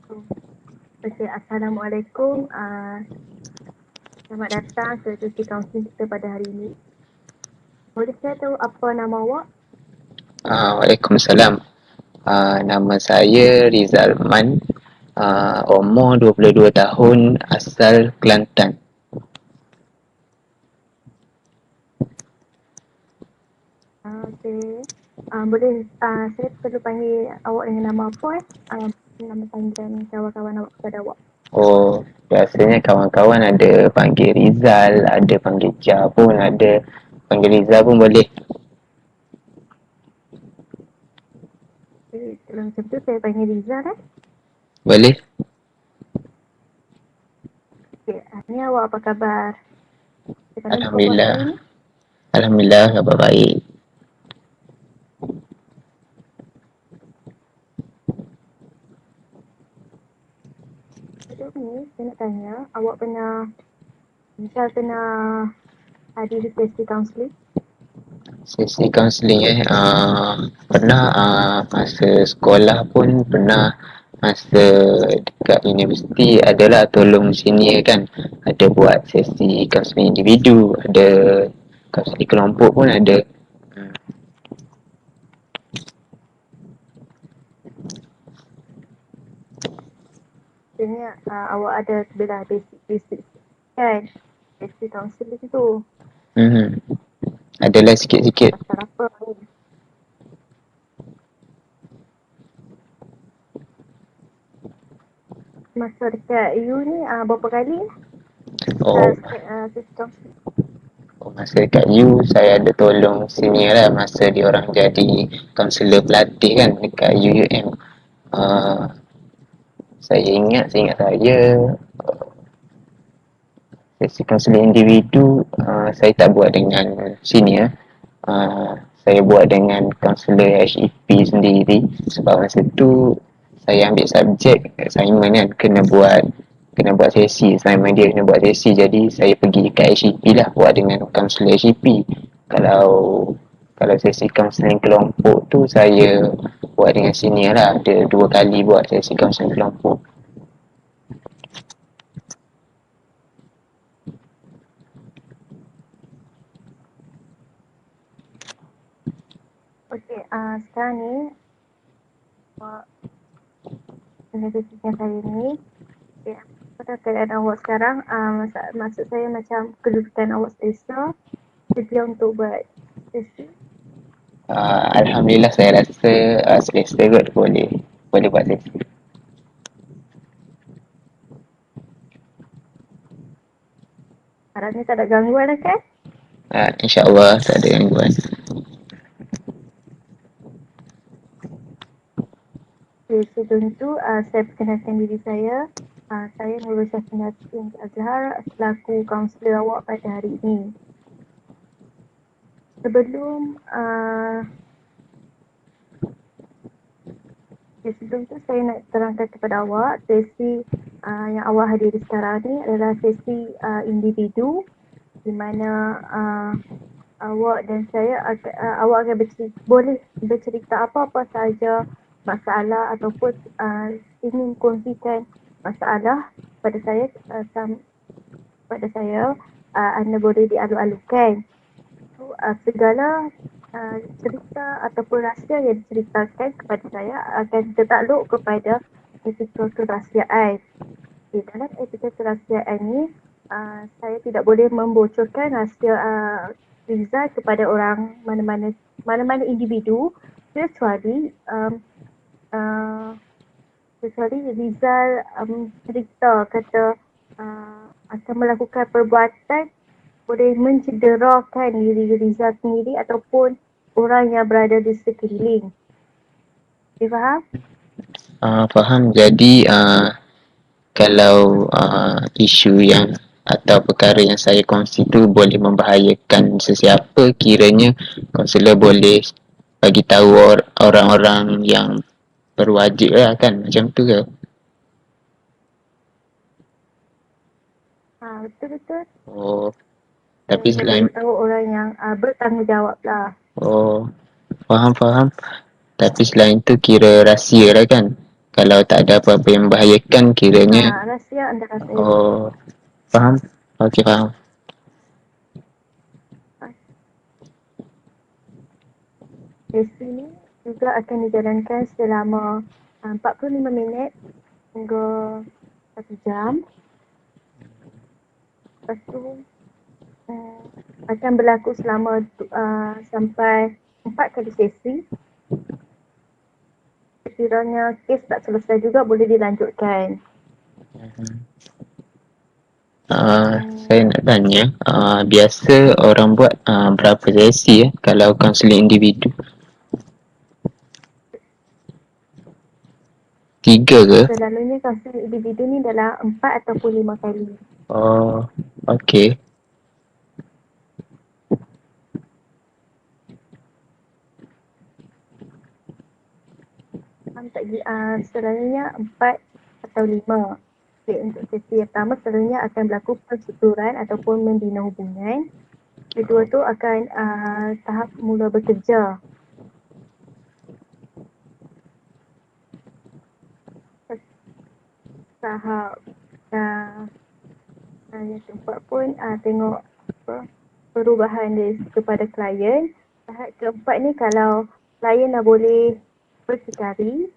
Okay, Assalamualaikum. Selamat datang ke sesi kaunseling kita pada hari ini. Boleh saya tahu apa nama awak? Waalaikumsalam. Nama saya Rizal Man. Umur 22 tahun, asal Kelantan. Okey. Boleh saya perlu panggil awak dengan nama apa nama panggilan kawan-kawan awak kepada awak. Oh, biasanya kawan-kawan ada panggil Rizal, ada panggil Jah pun ada. Panggil Rizal pun boleh. Okay, kalau macam tu saya panggil Rizal Boleh? Okey, ni awak apa khabar? Macam mana buka puasa hari Alhamdulillah. ni? Alhamdulillah, khabar baik. Sebelum ni saya nak tanya, awak pernah hadiri sesi kaunseling? Sesi kaunseling pernah masa sekolah pun pernah, masa dekat universiti adalah tolong senior kan, ada buat sesi kaunseling individu, ada kaunseling kelompok pun ada. Maksudnya awak ada sebelah basic kan? Basic kaunseling tu. Adalah sikit-sikit. Pasal apa ni? Masa dekat you ni berapa kali Oh, sesi kaunseling? masa dekat U saya ada tolong senior lah masa dia orang jadi kaunselor pelatih kan dekat UUM. uh, saya ingat saya sesi kaunseling individu saya tak buat dengan senior. Saya buat dengan kaunselor HEP sendiri sebab masa tu saya ambil subjek assignment kan, kena buat sesi, assignment dia kena buat sesi, jadi saya pergi kat HEP lah buat dengan kaunselor HEP. kalau kalau sesi kaunseling kelompok tu saya buat dengan senior lah, ada 2 kali buat sesi kaunseling kelompok. Okey, sekarang ni dengan sesi yang saya ni, okay, pada keadaan awak sekarang, maksud saya macam kedudukan awak selesa sedia untuk buat sesi. Alhamdulillah saya rasa selesa kot, boleh buat sesi. Harapnya tak ada gangguan lah kan? InsyaAllah tak ada gangguan. Okay, sebelum tu saya perkenalkan diri saya. Saya Nurul Syafinati Azhar selaku kaunselor awak pada hari ini. Sebelum tu saya nak terangkan kepada awak sesi yang awak hadiri sekarang ni adalah sesi individu di mana awak dan saya awak akan boleh bercerita apa-apa sahaja masalah ataupun ingin kongsikan masalah pada saya anda boleh dialu-alukan. So, segala cerita ataupun rahsia yang diceritakan kepada saya akan tertakluk kepada etika kerahsiaan. Dalam etika kerahsiaan ni, saya tidak boleh membocorkan rahsia Rizal kepada orang mana-mana individu kecuali Rizal cerita kata akan melakukan perbuatan boleh mencederakan diri Rizal sendiri ataupun orang yang berada di sekeliling. Dia faham? Faham. Jadi kalau isu yang atau perkara yang saya kongsi tu boleh membahayakan sesiapa, kiranya kaunselor boleh bagi tahu orang-orang yang berwajib lah kan, macam tu ke? Betul-betul. Oh, tapi Saya selain beritahu orang yang bertanggungjawab lah. oh, faham. Tapi selain tu kira rahsia lah kan? Kalau tak ada apa-apa yang membahayakan kiranya. Rahsia antara saya. Oh, faham? Okey, faham. Sesi ni juga akan dijalankan selama 45 minit hingga 1 jam. Lepas tu akan berlaku selama sampai 4 kali sesi. Sekiranya kes tak selesai juga boleh dilanjutkan. Saya nak tanya, biasa orang buat berapa sesi ya kalau kaunseling individu? 3 ke? Selalunya kaunseling individu ni dalam 4 ataupun 5 kali. Oh, okey. Selalunya 4 atau 5. Okay, untuk sesi pertama selalunya akan berlaku persuturan ataupun membina hubungan. Kedua tu akan tahap mula bekerja. Tahap yang keempat pun tengok perubahan dia kepada klien. Tahap keempat ni kalau klien dah boleh berdikari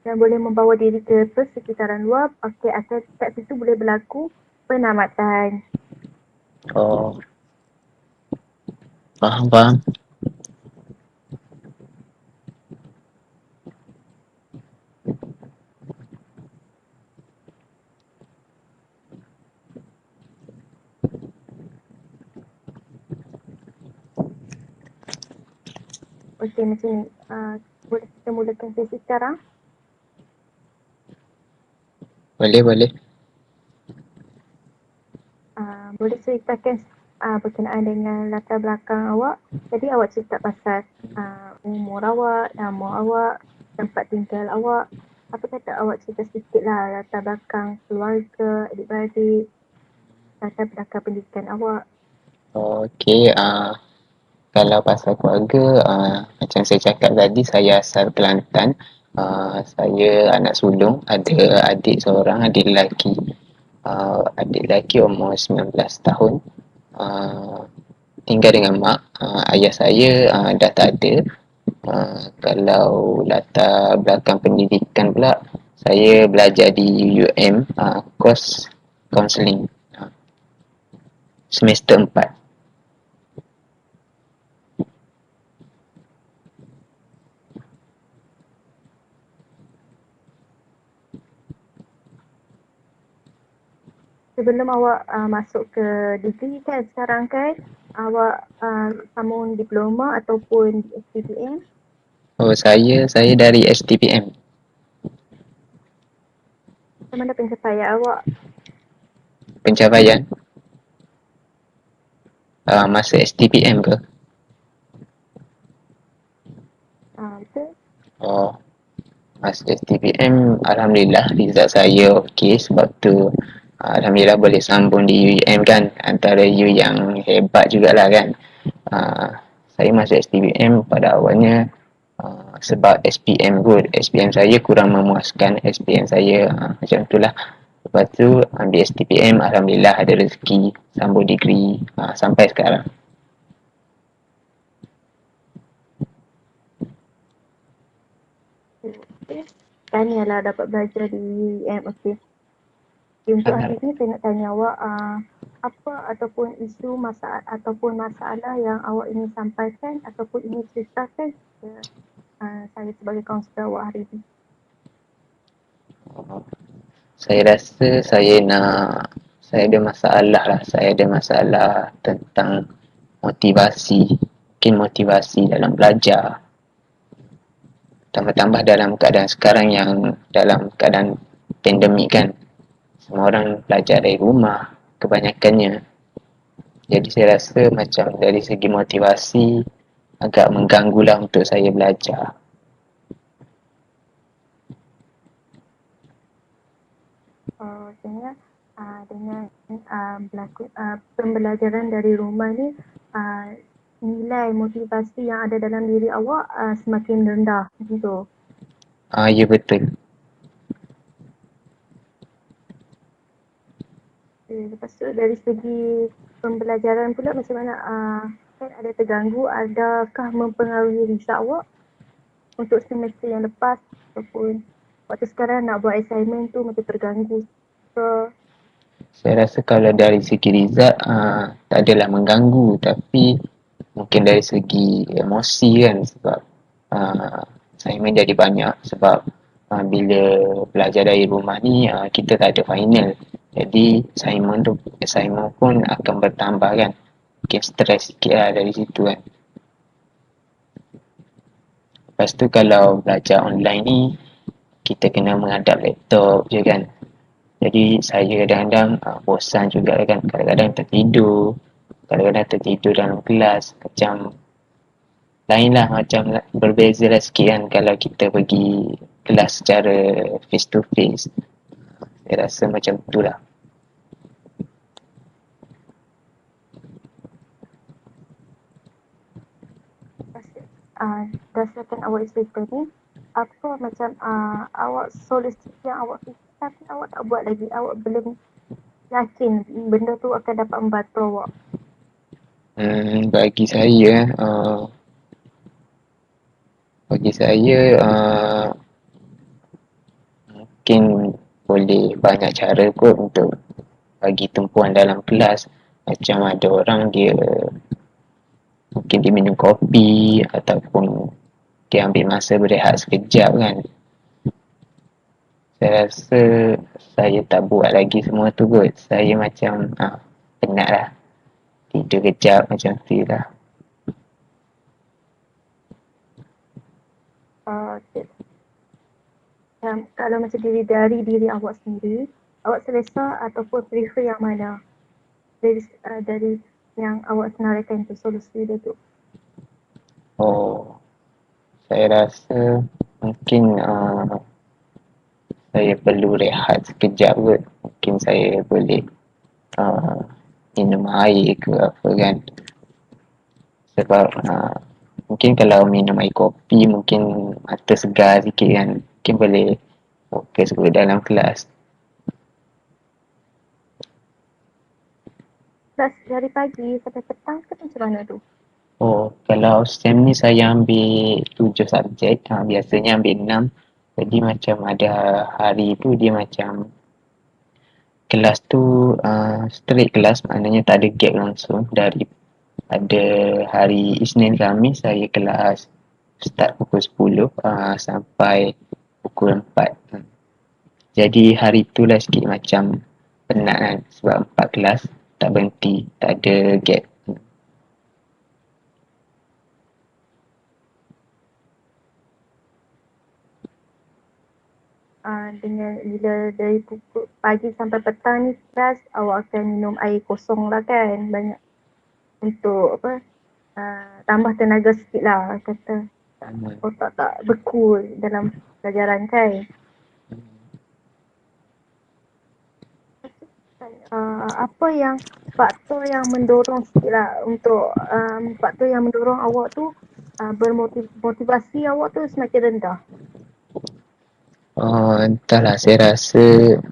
dan boleh membawa diri ke persekitaran luar, okey, akan kat situ boleh berlaku penamatan. Oh, faham. Okey, macam ni. Boleh kita mulakan sesi sekarang? Boleh. Boleh ceritakan berkenaan dengan latar belakang awak. Jadi awak cerita pasal umur awak, nama awak, tempat tinggal awak. Apa kata awak cerita sikit lah latar belakang keluarga, adik-beradik, latar belakang pendidikan awak. Okey, kalau pasal keluarga, macam saya cakap tadi, saya asal Kelantan. Saya anak sulung, ada adik seorang, adik lelaki. Adik lelaki umur 19 tahun. Tinggal dengan mak. Ayah saya dah tak ada. Kalau latar belakang pendidikan pula, saya belajar di UM, kos kaunseling, semester 4. Sebelum awak masuk ke degree kan sekarang kan, awak sambung diploma ataupun SPTM. Oh, saya dari STPM. Macam mana pencapaian awak? Pencapaian masa STPM ke? Betul? Oh, masa STPM, Alhamdulillah result saya okey, sebab tu Alhamdulillah boleh sambung di UEM kan, antara U yang hebat jugalah kan. Saya masuk STPM pada awalnya sebab SPM good. SPM saya kurang memuaskan. SPM saya macam itulah. Lepas tu ambil STPM, Alhamdulillah ada rezeki sambung degree sampai sekarang. Okay. Tahniahlah dapat belajar di UEM. Okey. Untuk hari ini saya nak tanya awak apa ataupun isu masalah yang awak ingin sampaikan ataupun ingin ceritakan kepada saya sebagai kaunselor awak hari ini. Saya rasa saya ada masalah tentang motivasi, mungkin motivasi dalam belajar. Tambah-tambah dalam keadaan sekarang yang dalam keadaan pandemik kan, semua orang belajar dari rumah kebanyakannya. Jadi saya rasa macam dari segi motivasi agak mengganggulah untuk saya belajar. Maksudnya dengan pembelajaran dari rumah ni nilai motivasi yang ada dalam diri awak semakin rendah macam tu. Ya betul. Lepas tu dari segi pembelajaran pula macam mana, kan ada terganggu, adakah mempengaruhi result awak untuk semester yang lepas ataupun waktu sekarang nak buat assignment tu macam terganggu ke? Saya rasa kalau dari segi result tak adalah mengganggu, tapi mungkin dari segi emosi kan, sebab assignment jadi banyak sebab bila belajar dari rumah ni kita tak ada final. Jadi assignment pun akan bertambah kan. Mungkin stres sikit lah dari situ kan. Lepas tu kalau belajar online ni kita kena menghadap laptop je kan. Jadi saya kadang-kadang bosan juga kan. Kadang-kadang tertidur. Kadang-kadang tertidur dalam kelas. Macam lain lah, macam berbeza lah sikit kan kalau kita pergi kelas secara face to face. Saya rasa macam tu lah. Berdasarkan awak cerita ni, apa macam awak solusi yang awak fikir tapi awak tak buat lagi, awak belum yakin benda tu akan dapat membantu awak? Bagi saya bagi saya mungkin boleh banyak cara kot untuk bagi tumpuan dalam kelas. Macam ada orang dia mungkin dia minum kopi ataupun dia ambil masa berehat sekejap kan. Saya rasa saya tak buat lagi semua tu kot. Saya macam penat lah. Tidur kejap macam tu lah. Okay. Kalau macam dari diri awak sendiri, awak selesa ataupun prefer yang mana dari yang awak senaraikan tu, solusi dia tu? Oh, saya rasa mungkin saya perlu rehat sekejap kot. Mungkin saya boleh uh, minum air ke apa kan. Sebab mungkin kalau minum air kopi mungkin mata segar sikit kan. Mungkin boleh fokus ke dalam kelas. Kelas dari pagi sampai petang ke macam mana tu? Oh, kalau SEM ni saya ambil 7 subjek. Biasanya ambil 6. Jadi macam ada hari tu dia macam kelas tu straight kelas, maknanya tak ada gap langsung. Dari pada hari Isnin Khamis saya kelas start pukul 10 sampai pukul 4. Jadi hari tu lah sikit macam penat kan sebab 4 kelas tak berhenti, tak ada gap. Dengan bila dari pukul pagi sampai petang ni kelas, awak akan minum air kosong lah kan, banyak untuk apa, tambah tenaga sikit lah kata, otak tak beku dalam pelajaran kan. Apa yang faktor yang mendorong sikit lah untuk faktor yang mendorong awak tu bermotivasi awak tu semakin rendah? Entahlah, saya rasa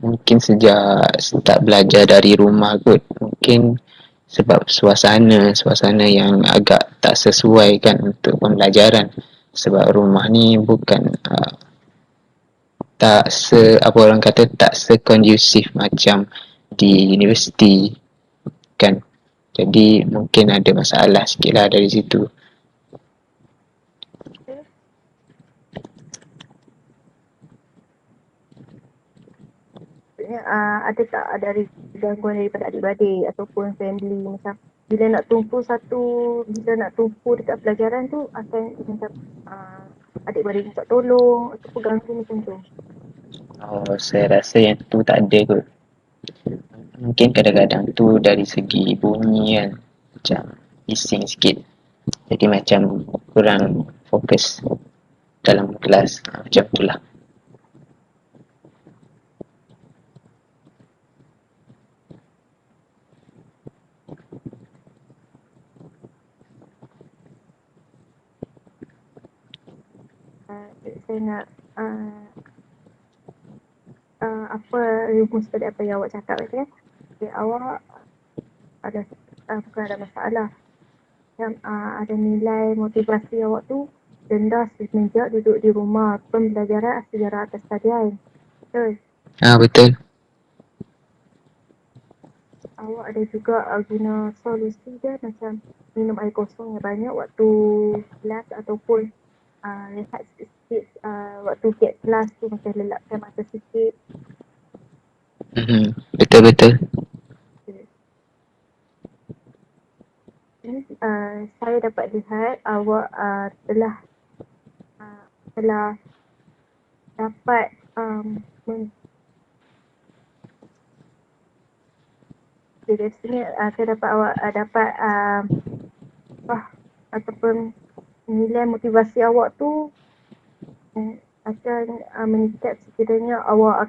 mungkin sejak start belajar dari rumah kot. Mungkin sebab suasana yang agak tak sesuai kan untuk pembelajaran. Sebab rumah ni bukan tak se apa orang kata tak sekondusif macam di universiti kan. Jadi mungkin ada masalah sikit lah dari situ. Maksudnya ada tak dari gangguan daripada adik-beradik ataupun family macam bila nak tumpu dekat pelajaran tu akan macam adik-beradik minta tolong ataupun ganggu macam tu? Saya rasa yang tu tak ada kot. Mungkin kadang-kadang tu dari segi bunyi kan, macam bising sikit. Jadi macam kurang fokus dalam kelas, macam tu lah. Saya nak uh, apa rumus tadi apa yang awak cakap tadi kan. Okay, awak ada bukan ada masalah. Macam ada nilai motivasi awak tu rendah semenjak duduk di rumah pembelajaran sejarah atas talian. Betul. Betul. Awak ada juga guna solusi dia macam minum air kosong yang banyak waktu kelas ataupun rehat sikit waktu get kelas tu macam lelapkan mata sikit. Betul-betul. Ini saya dapat lihat awak telah dapat dari sini saya dapat awak dapat ataupun nilai motivasi awak tu akan meningkat sekiranya awak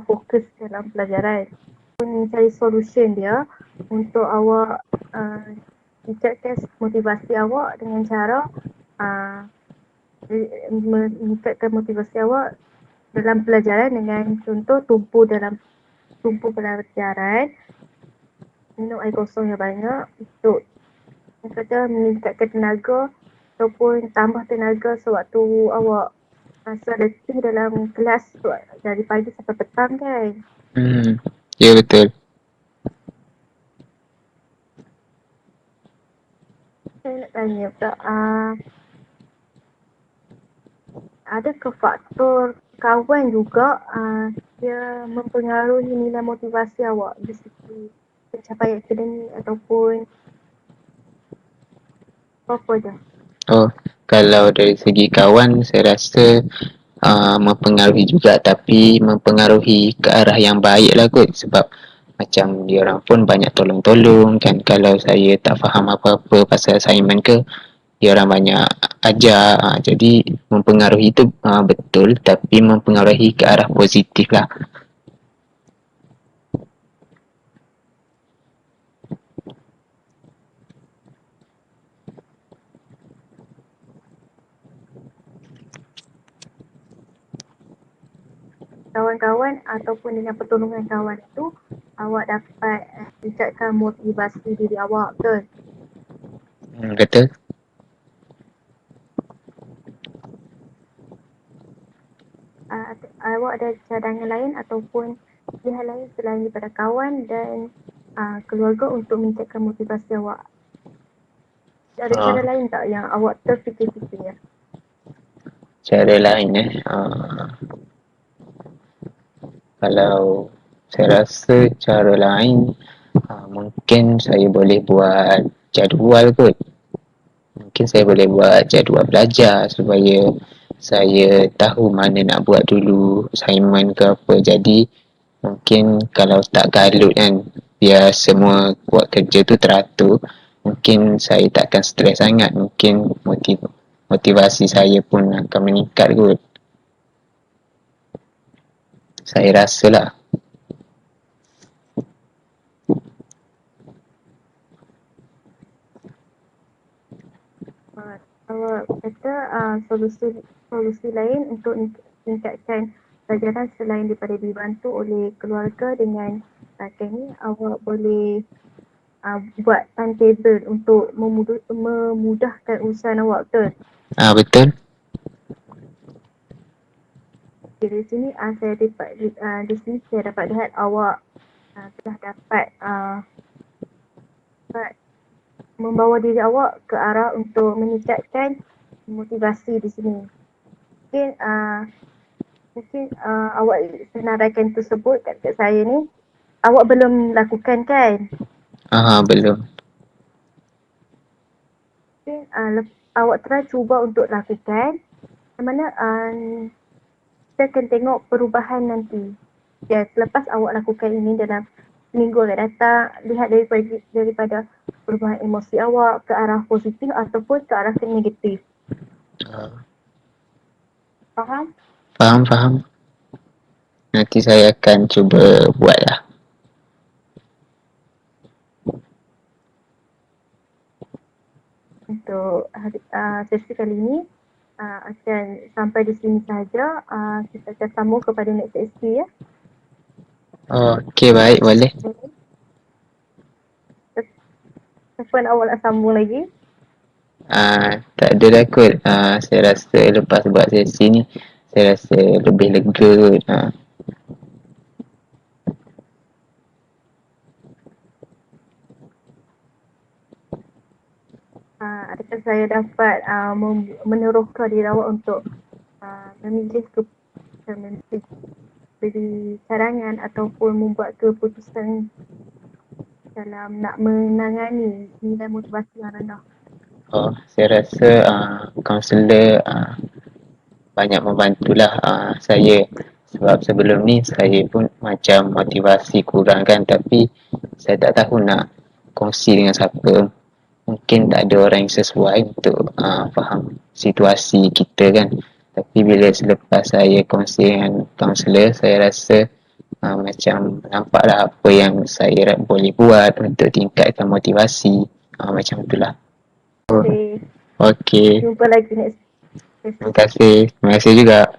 fokus dalam pelajaran. Mencari solution dia untuk awak meningkatkan motivasi awak dengan cara meningkatkan motivasi awak dalam pelajaran dengan contoh tumpu pelajaran, minum air kosong yang banyak untuk kata meningkatkan tenaga ataupun tambah tenaga sewaktu awak rasa letih dalam kelas dari pagi sampai petang kan. Ya betul. Saya nak tanya pula, adakah faktor kawan juga dia mempengaruhi nilai motivasi awak dari segi pencapaian akademik ataupun apa je? Kalau dari segi kawan saya rasa mempengaruhi juga, tapi mempengaruhi ke arah yang baik lah kot, sebab macam diorang pun banyak tolong-tolong kan. Kalau saya tak faham apa-apa pasal assignment ke, diorang banyak ajar. Jadi mempengaruhi tu betul, tapi mempengaruhi ke arah positif lah. Kawan-kawan ataupun dengan pertolongan kawan itu awak dapat tingkatkan motivasi diri awak, betul? Betul. Awak ada cadangan lain ataupun pilihan lain selain daripada kawan dan keluarga untuk meningkatkan motivasi awak? Ada cara lain tak yang awak terfikir-fikirnya? Cara lain kalau saya rasa cara lain mungkin saya boleh buat jadual kot. Mungkin saya boleh buat jadual belajar supaya saya tahu mana nak buat dulu assignment ke apa. Jadi mungkin kalau tak galut kan, biar semua buat kerja tu teratur, mungkin saya takkan stres sangat. Mungkin motivasi saya pun akan meningkat kot. Saya rasa lah. Awak kata solusi lain untuk meningkatkan pelajaran selain daripada dibantu oleh keluarga dengan ni awak boleh buat timetable untuk memudahkan urusan awak, betul? Betul. Di sini saya dapat di sini saya dapat lihat awak telah dapat membawa diri awak ke arah untuk meningkatkan motivasi di sini. Mungkin awak senaraikan tersebut kat saya ni awak belum lakukan kan? Belum. Mungkin awak try cuba untuk lakukan. Yang mana kita akan tengok perubahan nanti. Ya, selepas awak lakukan ini dalam seminggu akan datang, lihat daripada perubahan emosi awak ke arah positif ataupun ke arah negatif. Faham? Faham. Nanti saya akan cuba buat lah. Untuk sesi kali ini, akan sampai di sini sahaja. Kita akan sambung kepada next sesi ya. Okey, baik, boleh. Siapa awak nak sambung lagi? Tak ada dah kot. Saya rasa lepas buat sesi ni, saya rasa lebih lega kot. Adakah saya dapat meneroka diri awak untuk memilih beri cadangan ataupun membuat keputusan dalam nak menangani nilai motivasi yang rendah? Saya rasa kaunselor banyak membantulah saya, sebab sebelum ni saya pun macam motivasi kurang kan, tapi saya tak tahu nak kongsi dengan siapa. Mungkin tak ada orang yang sesuai untuk faham situasi kita kan. Tapi bila selepas saya kongsi dengan kaunselor, saya rasa macam nampaklah apa yang saya boleh buat untuk tingkatkan motivasi, macam itulah. Okay. Okey, Jumpa lagi next sesi. terima kasih juga.